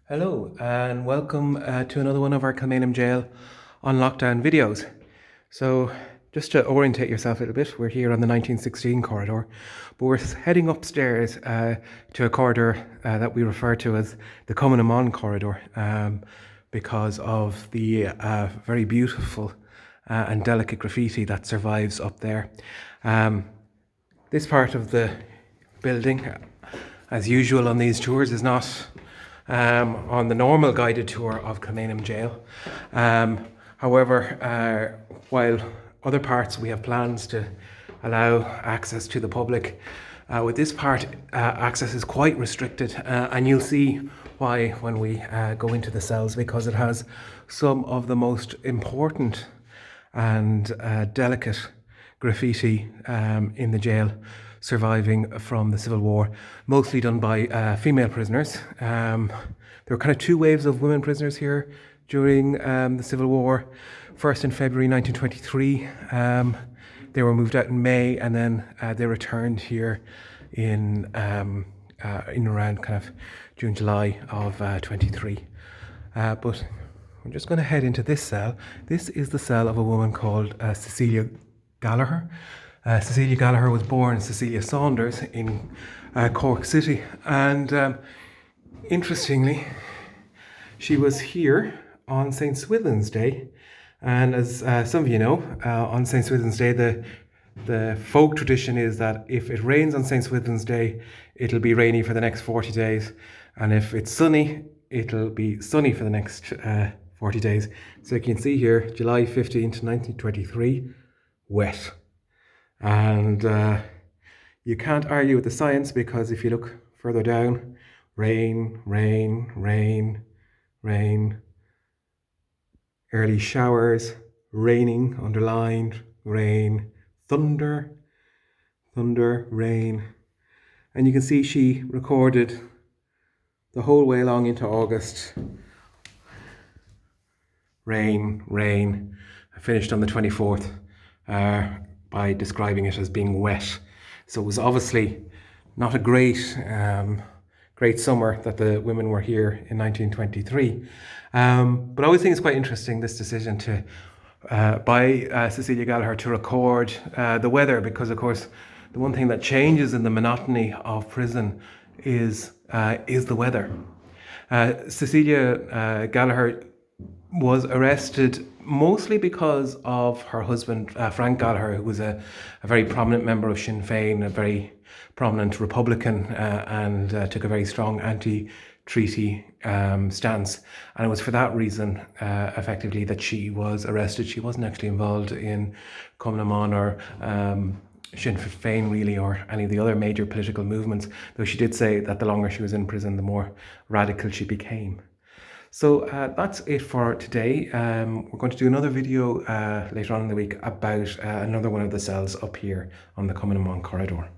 Hello and welcome to another one of our Kilmainham jail on lockdown videos. So just to orientate yourself a little bit, we're here on the 1916 corridor, but we're heading upstairs to a corridor that we refer to as the Cumann corridor because of the very beautiful and delicate graffiti that survives up there. This part of the building, as usual on these tours, is not on the normal guided tour of Kilmainham jail. However, while other parts we have plans to allow access to the public, with this part access is quite restricted, and you'll see why when we go into the cells, because it has some of the most important and delicate graffiti in the jail surviving from the Civil War, mostly done by female prisoners. There were kind of two waves of women prisoners here during the Civil War. First in February 1923, they were moved out in May, and then they returned here in around kind of June, July of 23. But I'm just going to head into this cell. This is the cell of a woman called Cecilia Gallagher. Cecilia Gallagher was born Cecilia Saunders in Cork City, and interestingly, she was here on St. Swithin's Day. And as some of you know, on St. Swithin's Day, the folk tradition is that if it rains on St. Swithin's Day, it'll be rainy for the next 40 days. And if it's sunny, it'll be sunny for the next 40 days. So you can see here, July 15th, 1923, wet. And you can't argue with the science, because if you look further down, rain, rain, rain, rain, early showers, raining, underlined, rain, thunder, thunder, rain. And you can see she recorded the whole way along into August, rain, rain. I finished on the 24th. By describing it as being wet. So it was obviously not a great summer that the women were here in 1923. But I always think it's quite interesting, this decision to by Cecilia Gallagher to record the weather, because of course the one thing that changes in the monotony of prison is the weather. Cecilia Gallagher was arrested mostly because of her husband, Frank Gallagher, who was a very prominent member of Sinn Féin, a very prominent Republican, and took a very strong anti-treaty stance. And it was for that reason, effectively, that she was arrested. She wasn't actually involved in Cumann or Sinn Féin, really, or any of the other major political movements, though she did say that the longer she was in prison, the more radical she became. So that's it for today. We're going to do another video later on in the week about another one of the cells up here on the Cumann corridor.